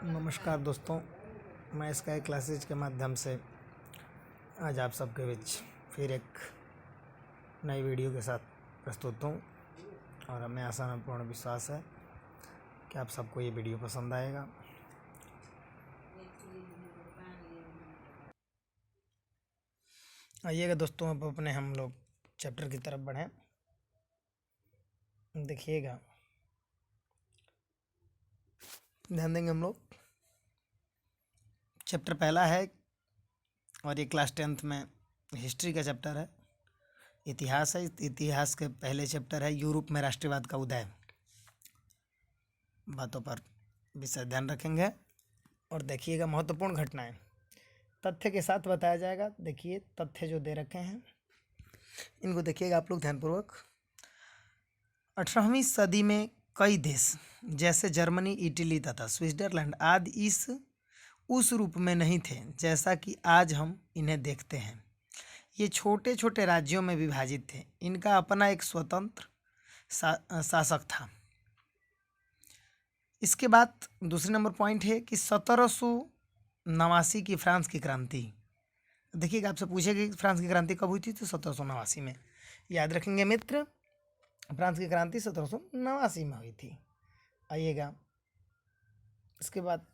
नमस्कार दोस्तों, मैं स्काई क्लासेज के माध्यम से आज आप सबके बीच फिर एक नई वीडियो के साथ प्रस्तुत हूँ और हमें आशा में पूर्ण विश्वास है कि आप सबको ये वीडियो पसंद आएगा। आइएगा दोस्तों, अब अपने हम लोग चैप्टर की तरफ बढ़ें। देखिएगा, ध्यान देंगे हम लोग। चैप्टर पहला है और ये क्लास 10th में हिस्ट्री का चैप्टर है। इतिहास है। इतिहास के पहले चैप्टर है यूरोप में राष्ट्रवाद का उदय। बातों पर विशेष ध्यान रखेंगे और देखिएगा महत्वपूर्ण घटनाएं तथ्य के साथ बताया जाएगा। देखिए तथ्य जो दे रखे हैं इनको देखिएगा आप लोग ध्यानपूर्वक। 18वीं सदी में कई देश जैसे जर्मनी, इटली तथा स्विट्जरलैंड आदि उस रूप में नहीं थे जैसा कि आज हम इन्हें देखते हैं। ये छोटे छोटे राज्यों में विभाजित थे। इनका अपना एक स्वतंत्र शासक था। इसके बाद दूसरे नंबर पॉइंट है कि 1789 की फ्रांस की क्रांति। देखिएगा, आपसे पूछेगा कि फ्रांस की क्रांति कब हुई थी, तो 1789 में। याद रखेंगे मित्र, फ्रांस की क्रांति 1789 में हुई थी। आइएगा, इसके बाद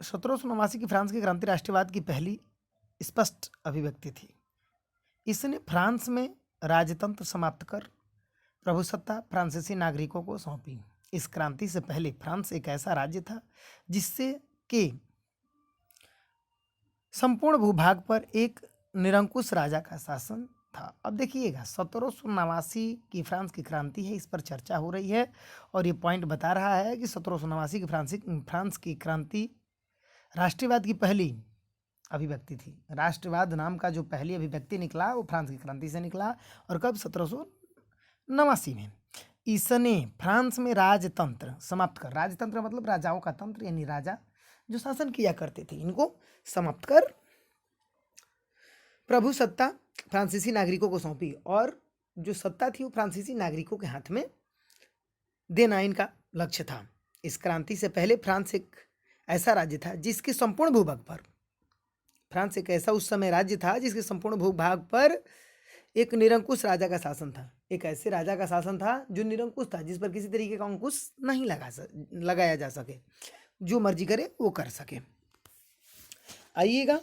1789 की फ्रांस की क्रांति राष्ट्रवाद की पहली स्पष्ट अभिव्यक्ति थी। इसने फ्रांस में राजतंत्र समाप्त कर प्रभुसत्ता फ्रांसीसी नागरिकों को सौंपी। इस क्रांति से पहले फ्रांस एक ऐसा राज्य था जिससे के संपूर्ण भूभाग पर एक निरंकुश राजा का शासन था। अब देखिएगा, 1789 की फ्रांस की क्रांति है, इस पर चर्चा हो रही है और ये पॉइंट बता रहा है कि 1789 की फ्रांस की क्रांति राष्ट्रवाद की पहली अभिव्यक्ति थी। राष्ट्रवाद नाम का जो पहली अभिव्यक्ति निकला वो फ्रांस की क्रांति से निकला। और कब? 1789 में। इसने फ्रांस में राजतंत्र समाप्त कर, राजतंत्र मतलब राजाओं का तंत्र, यानी राजा जो शासन किया करते थे, इनको समाप्त कर प्रभु सत्ता फ्रांसीसी नागरिकों को सौंपी। और जो सत्ता थी वो फ्रांसीसी नागरिकों के हाथ में देना इनका लक्ष्य था। इस क्रांति से पहले फ्रांस एक ऐसा राज्य था जिसके संपूर्ण भूभाग पर, फ्रांस एक ऐसा उस समय राज्य था जिसके संपूर्ण भूभाग पर एक निरंकुश राजा का शासन था। एक ऐसे राजा का शासन था जो निरंकुश था, जिस पर किसी तरीके का अंकुश नहीं लगाया जा सके, जो मर्जी करे वो कर सके। आइएगा,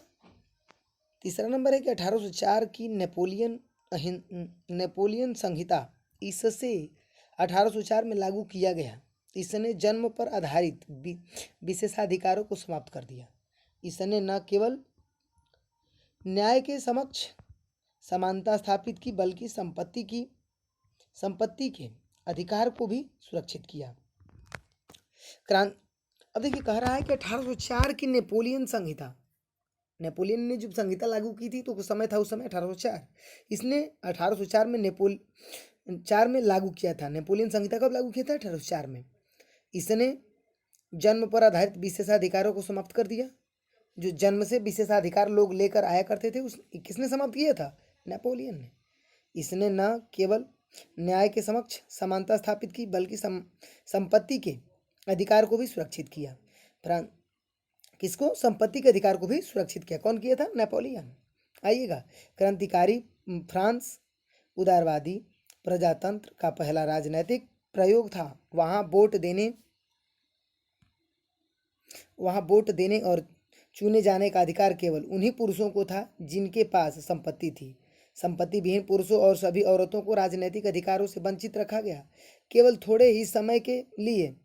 तीसरा नंबर है कि 1804 की नेपोलियन संहिता इससे 1804 में लागू किया गया। इसने जन्म पर आधारित विशेषाधिकारों को समाप्त कर दिया। इसने न केवल न्याय के समक्ष समानता स्थापित की बल्कि संपत्ति के अधिकार को भी सुरक्षित किया। अब देखिए, कह रहा है कि 1804 की नेपोलियन संहिता, नेपोलियन ने जब संहिता लागू की थी तो कुछ समय था उस समय 1804। इसने 1804 में 4 में लागू किया था। नेपोलियन संहिता कब लागू किया था? 1804 में। इसने जन्म पर आधारित विशेषाधिकारों को समाप्त कर दिया। जो जन्म से विशेषाधिकार लोग लेकर आया करते थे, उस किसने समाप्त किया था? नेपोलियन ने। इसने न केवल न्याय के समक्ष समानता स्थापित की बल्कि संपत्ति के अधिकार को भी सुरक्षित किया। किसको? संपत्ति के अधिकार को भी सुरक्षित किया। कौन किया था? नेपोलियन। आइएगा, क्रांतिकारी फ्रांस उदारवादी प्रजातंत्र का पहला राजनीतिक प्रयोग था। वहाँ वोट देने और चुने जाने का अधिकार केवल उन्हीं पुरुषों को था जिनके पास संपत्ति थी। संपत्ति विहीन पुरुषों और सभी औरतों को राजनीतिक अधिकारों से वंचित रखा गया। केवल थोड़े ही समय के लिए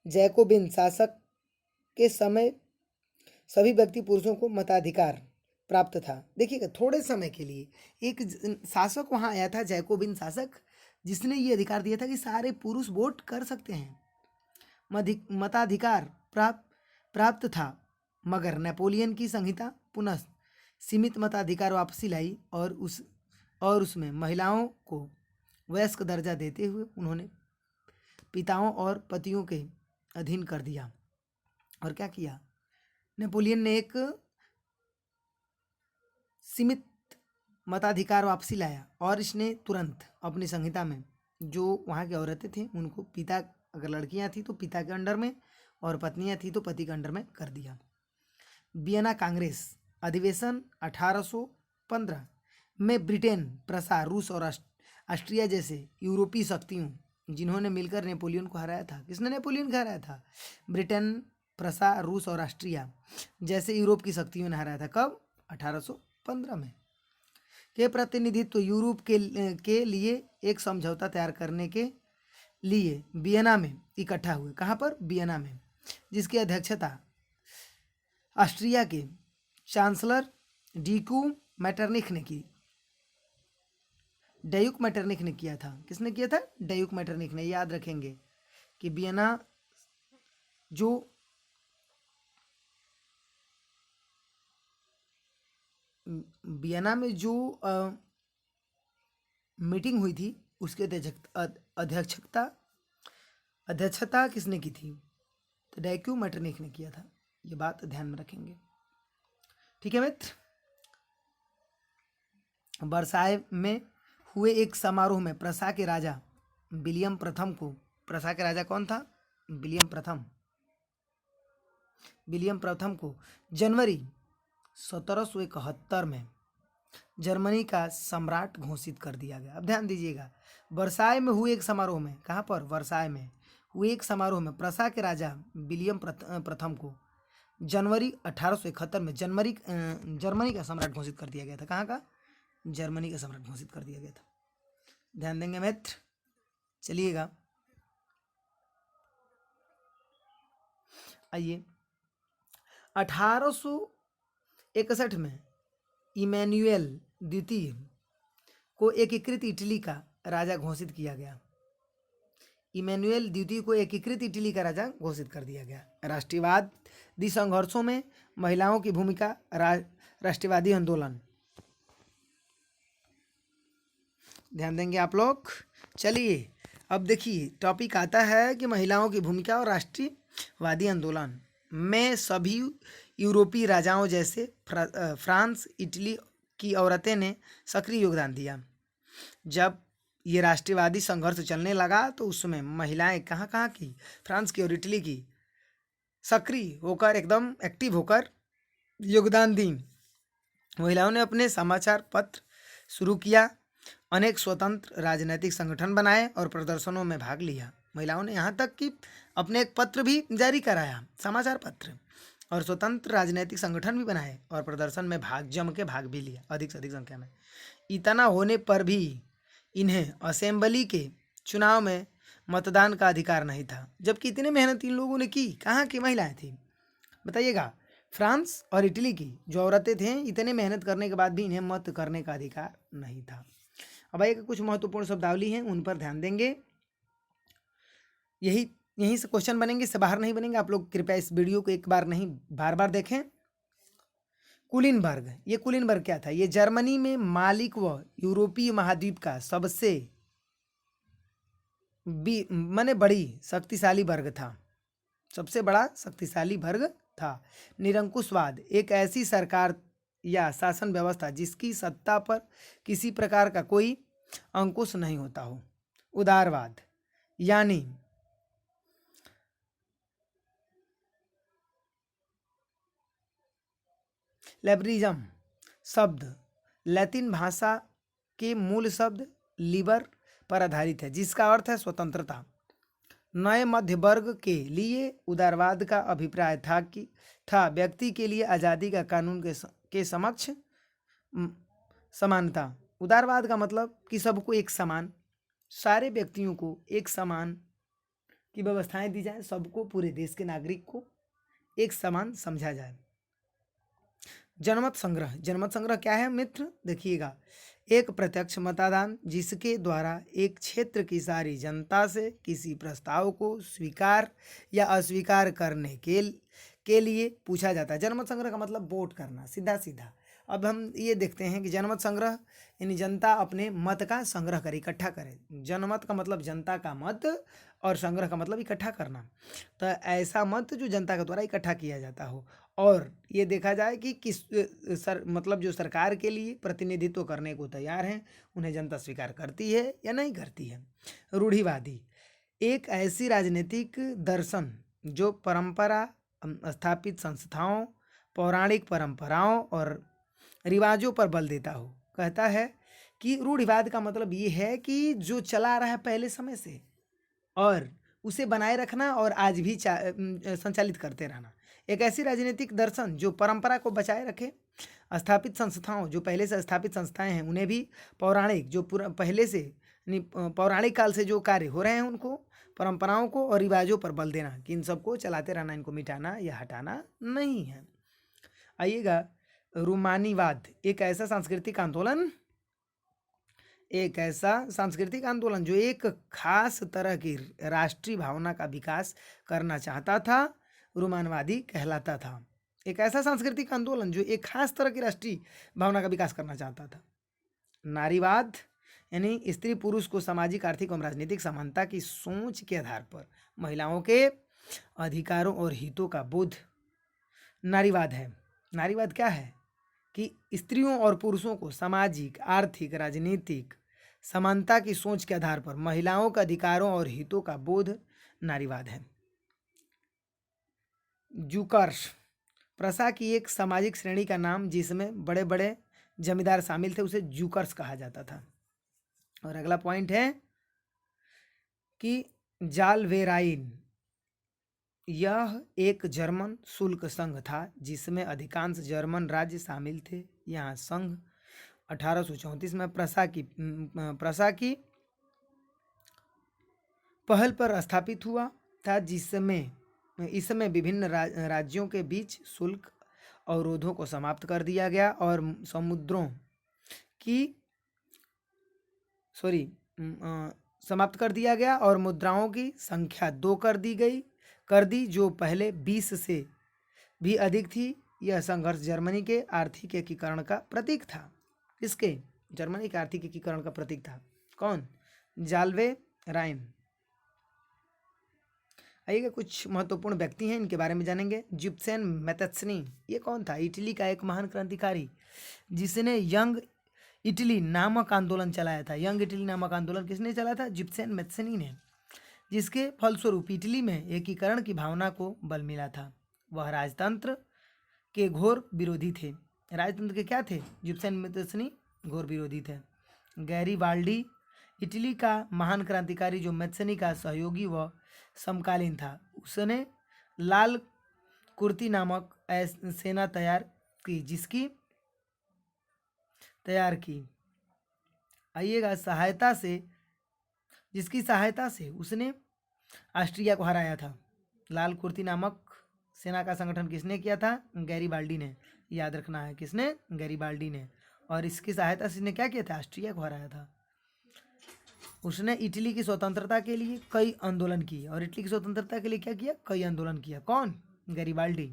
जैकोबिन शासक के समय सभी व्यक्ति पुरुषों को मताधिकार प्राप्त था। देखिएगा, थोड़े समय के लिए एक शासक वहाँ आया था, जैकोबिन शासक, जिसने ये अधिकार दिया था कि सारे पुरुष वोट कर सकते हैं, मताधिकार प्राप्त था। मगर नेपोलियन की संहिता पुनः सीमित मताधिकार वापसी लाई और उसमें महिलाओं को वयस्क दर्जा देते हुए उन्होंने पिताओं और पतियों के अधीन कर दिया। और क्या किया? नेपोलियन ने एक सीमित मताधिकार वापसी लाया और इसने तुरंत अपनी संहिता में जो वहाँ की औरतें थीं उनको पिता, अगर लड़कियाँ थी तो पिता के अंडर में और पत्नियाँ थी तो पति के अंडर में कर दिया। वियना कांग्रेस अधिवेशन 1815 में ब्रिटेन, प्रसार, रूस और ऑस्ट्रिया जैसे यूरोपीय शक्तियों जिन्होंने मिलकर नेपोलियन को हराया था। किसने नेपोलियन को हराया था? ब्रिटेन, प्रसार, रूस और ऑस्ट्रिया जैसे यूरोप की शक्तियों ने हराया था। कब? 1815 में। के प्रतिनिधित्व यूरोप के लिए एक समझौता तैयार करने के लिए वियना में इकट्ठा हुए। कहाँ पर? वियना में, जिसकी अध्यक्षता ऑस्ट्रिया के चांसलर डीकू मैटरनिख ने की। डायूक मैटरनिख ने किया था। किसने किया था? डायूक मैटरनिख ने। याद रखेंगे कि वियना जो वियना में जो मीटिंग हुई थी उसकी अध्यक्षता अध्यक्षता किसने की थी? तो डायूक मैटरनिख ने किया था। ये बात ध्यान में रखेंगे। ठीक है मित्र। वर्साय में हुए एक समारोह में प्रसा के राजा विलियम प्रथम को, प्रसा के राजा कौन था? विलियम प्रथम को जनवरी 1771 में जर्मनी का सम्राट घोषित कर दिया गया। अब ध्यान दीजिएगा, वर्साय में हुए एक समारोह में, कहाँ पर? वर्साय में हुए एक समारोह में प्रसा के राजा विलियम प्रथम को जनवरी 1871 में जर्मनी का सम्राट घोषित कर दिया गया था। कहाँ का? जर्मनी का सम्राट घोषित कर दिया गया था। ध्यान देंगे मित्र। चलिएगा, आइए 1861 में इमैनुएल द्वितीय को एकीकृत इटली का राजा घोषित किया गया। इमैनुएल द्वितीय को एकीकृत इटली का राजा घोषित कर दिया गया। राष्ट्रवादी संघर्षों में महिलाओं की भूमिका, राष्ट्रवादी आंदोलन। ध्यान देंगे आप लोग। चलिए अब देखिए, टॉपिक आता है कि महिलाओं की भूमिका राष्ट्रवादी आंदोलन में सभी यूरोपीय राजाओं जैसे फ्रांस, इटली की औरतें ने सक्रिय योगदान दिया। जब ये राष्ट्रवादी संघर्ष चलने लगा तो उसमें महिलाएं कहाँ की? फ्रांस की और इटली की सक्रिय होकर, एकदम एक्टिव होकर योगदान दी। महिलाओं ने अपने समाचार पत्र शुरू किया, अनेक स्वतंत्र राजनीतिक संगठन बनाए और प्रदर्शनों में भाग लिया। महिलाओं ने यहाँ तक कि अपने एक पत्र भी जारी कराया, समाचार पत्र, और स्वतंत्र राजनीतिक संगठन भी बनाए और प्रदर्शन में जम के भाग भी लिया, अधिक से अधिक संख्या में। इतना होने पर भी इन्हें असेंबली के चुनाव में मतदान का अधिकार नहीं था, जबकि इतने मेहनत इन लोगों ने की। कहाँ की महिलाएं थी बताइएगा? फ्रांस और इटली की जो औरतें थे, इतने मेहनत करने के बाद भी इन्हें मत करने का अधिकार नहीं था। अब आइए कुछ महत्वपूर्ण शब्दावली हैं, उन पर ध्यान देंगे। यहीं से क्वेश्चन बनेंगे, इससे बाहर नहीं बनेंगे। आप लोग कृपया इस वीडियो को एक बार नहीं बार बार देखें। कुलिनबर्ग, ये कुलिनबर्ग क्या था? ये जर्मनी में मालिक व यूरोपीय महाद्वीप का सबसे माने बड़ी शक्तिशाली वर्ग था, सबसे बड़ा शक्तिशाली वर्ग था। निरंकुशवाद, एक ऐसी सरकार या शासन व्यवस्था जिसकी सत्ता पर किसी प्रकार का कोई अंकुश नहीं होता हो। उदारवाद यानी लिबरलिज्म शब्द लैटिन भाषा के मूल शब्द लिबर पर आधारित है, जिसका अर्थ है स्वतंत्रता। नए मध्य वर्ग के लिए उदारवाद का अभिप्राय था व्यक्ति के लिए आज़ादी का कानून के समक्ष समानता। उदारवाद का मतलब कि सबको एक समान, सारे व्यक्तियों को एक समान की व्यवस्थाएं दी जाए, सबको, पूरे देश के नागरिक को एक समान समझा जाए। जनमत संग्रह, जनमत संग्रह क्या है मित्र? देखिएगा, एक प्रत्यक्ष मतदान जिसके द्वारा एक क्षेत्र की सारी जनता से किसी प्रस्ताव को स्वीकार या अस्वीकार करने के लिए पूछा जाता है। जनमत संग्रह का मतलब वोट करना, सीधा सीधा। अब हम ये देखते हैं कि जनमत संग्रह यानी जनता अपने मत का संग्रह करे, इकट्ठा करे। जनमत का मतलब जनता का मत और संग्रह का मतलब इकट्ठा करना। तो ऐसा मत जो जनता के द्वारा इकट्ठा किया जाता हो और ये देखा जाए कि किस मतलब जो सरकार के लिए प्रतिनिधित्व करने को तैयार हैं, उन्हें जनता स्वीकार करती है या नहीं करती है। रूढ़िवादी एक ऐसी राजनीतिक दर्शन जो परंपरा स्थापित संस्थाओं, पौराणिक परंपराओं और रिवाजों पर बल देता हो। कहता है कि रूढ़िवाद का मतलब ये है कि जो चला रहा है पहले समय से और उसे बनाए रखना और आज भी संचालित करते रहना। एक ऐसी राजनीतिक दर्शन जो परंपरा को बचाए रखे, स्थापित संस्थाओं जो पहले से स्थापित संस्थाएं हैं उन्हें भी पौराणिक जो पहले से पौराणिक काल से जो कार्य हो रहे हैं उनको, परंपराओं को और रिवाजों पर बल देना कि इन सबको चलाते रहना, इनको मिटाना या हटाना नहीं है। आइएगा, रूमानीवाद एक ऐसा सांस्कृतिक आंदोलन जो एक खास तरह की राष्ट्रीय भावना का विकास करना चाहता था, रूमानवादी कहलाता था। एक ऐसा सांस्कृतिक आंदोलन जो एक खास तरह की राष्ट्रीय भावना का विकास करना चाहता था। नारीवाद यानी स्त्री पुरुष को सामाजिक, आर्थिक एवं राजनीतिक समानता की सोच के आधार पर महिलाओं के अधिकारों और हितों का बोध नारीवाद है। नारीवाद क्या है कि स्त्रियों और पुरुषों को सामाजिक, आर्थिक, राजनीतिक समानता की सोच के आधार पर महिलाओं के अधिकारों और हितों का बोध नारीवाद है। जूकर्स प्रसा की एक सामाजिक श्रेणी का नाम जिसमें बड़े बड़े जमींदार शामिल थे, उसे जूकर्स कहा जाता था। और अगला पॉइंट है कि जालवेराइन यह एक जर्मन शुल्क संघ था जिसमें अधिकांश जर्मन राज्य शामिल थे। यहाँ संघ 1834 में प्रसा की पहल पर स्थापित हुआ था, जिसमें इसमें विभिन्न राज्यों के बीच शुल्क अवरोधों को समाप्त कर दिया गया और समाप्त कर दिया गया और मुद्राओं की संख्या 2 कर दी जो पहले 20 से भी अधिक थी। यह संघर्ष जर्मनी के आर्थिक एकीकरण का प्रतीक था। किसके? जर्मनी के आर्थिक एकीकरण का प्रतीक था। कौन? जाल्वेराइन। आइएगा, कुछ महत्वपूर्ण व्यक्ति हैं, इनके बारे में जानेंगे। जिप्सेन मैथेस्नी, ये कौन था? इटली का एक महान क्रांतिकारी जिसने यंग इटली नामक आंदोलन चलाया था। यंग इटली नामक आंदोलन किसने चलाया था? जिप्सेन मैथेस्नी ने, जिसके फलस्वरूप इटली में एकीकरण की भावना को बल मिला था। वह राजतंत्र के घोर विरोधी थे। राजतंत्र के क्या थे? जिप्सेन मैथेस्नी घोर विरोधी थे। गैरीबाल्डी इटली का महान क्रांतिकारी जो मैथेस्नी का सहयोगी व समकालीन था। उसने लाल कुर्ती नामक सेना तैयार की। आइएगा, जिसकी सहायता से उसने ऑस्ट्रिया को हराया था। लाल कुर्ती नामक सेना का संगठन किसने किया था? गैरीबाल्डी ने। याद रखना है, किसने? गैरीबाल्डी ने। और इसकी सहायता से इसने क्या किया था? ऑस्ट्रिया को हराया था। उसने इटली की स्वतंत्रता के लिए कई आंदोलन किए। और इटली की स्वतंत्रता के लिए क्या किया? कई आंदोलन किया। कौन? गैरीबाल्डी।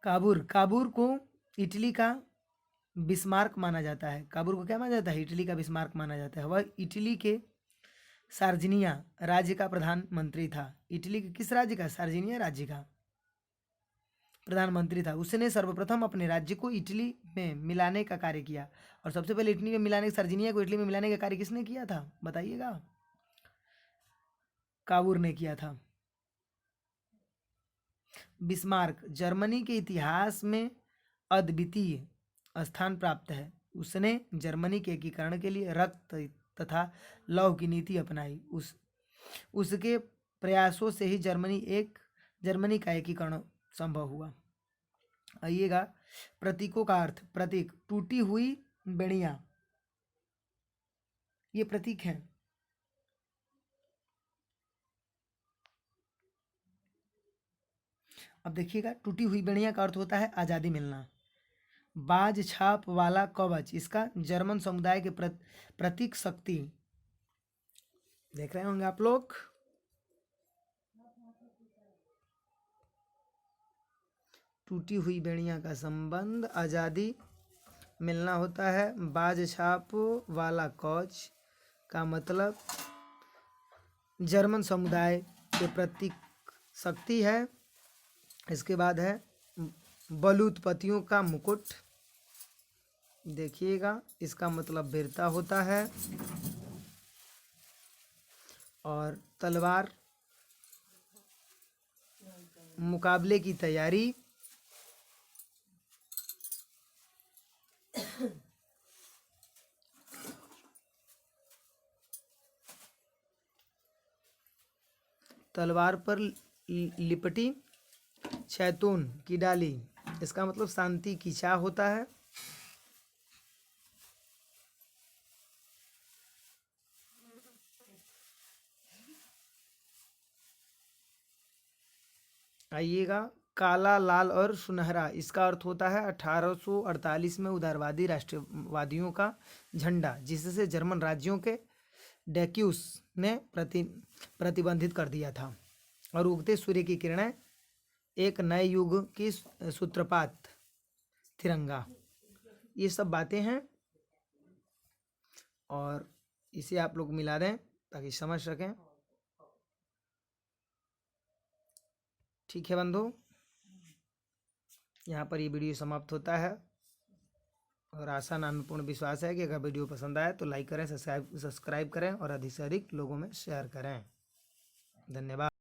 काबूर को इटली का बिस्मार्क माना जाता है। काबूर को क्या माना जाता है? इटली का बिस्मार्क माना जाता है। वह इटली के सार्जिनिया राज्य का प्रधानमंत्री था। इटली के किस राज्य का? सार्जिनिया राज्य का प्रधानमंत्री था। उसने सर्वप्रथम अपने राज्य को इटली में मिलाने का कार्य किया। और सबसे पहले इटली में मिलाने, सार्जिनिया को इटली में मिलाने का कार्य किसने किया था? बताइएगा। काबूर ने किया था। बिस्मार्क जर्मनी के इतिहास में अद्वितीय स्थान प्राप्त है। उसने जर्मनी के एकीकरण के लिए रक्त तथा लौह की नीति अपनाई। उसके प्रयासों से ही जर्मनी का एकीकरण संभव हुआ। आइएगा, प्रतीकों का अर्थ। प्रतीक, टूटी हुई बेड़ियां, ये प्रतीक हैं। अब देखिएगा, टूटी हुई बेड़ियां का अर्थ होता है आज़ादी मिलना। बाज छाप वाला कवच, इसका जर्मन समुदाय के प्रतीक शक्ति। देख रहे होंगे आप लोग। टूटी हुई बेड़ियां का संबंध आज़ादी मिलना होता है। बाज छाप वाला कवच का मतलब जर्मन समुदाय के प्रतीक शक्ति है। इसके बाद है बलूतपतियों का मुकुट, देखिएगा इसका मतलब वीरता होता है। और तलवार, मुकाबले की तैयारी। तलवार पर लिपटी शैतून की डाली, इसका मतलब शांति की चाह होता है। आइएगा, काला, लाल और सुनहरा, इसका अर्थ होता है 1848 में उदारवादी राष्ट्रवादियों का झंडा, जिससे जर्मन राज्यों के डैक्यूस ने प्रतिबंधित कर दिया था। और उगते सूर्य की किरणें, एक नए युग की सूत्रपात, तिरंगा, ये सब बातें हैं। और इसे आप लोग मिला दें ताकि समझ सकें। ठीक है बंधु, यहाँ पर ये वीडियो समाप्त होता है। और आशा नानपूर्ण विश्वास है कि अगर वीडियो पसंद आए तो लाइक करें, सब्सक्राइब करें और अधिक से अधिक लोगों में शेयर करें। धन्यवाद।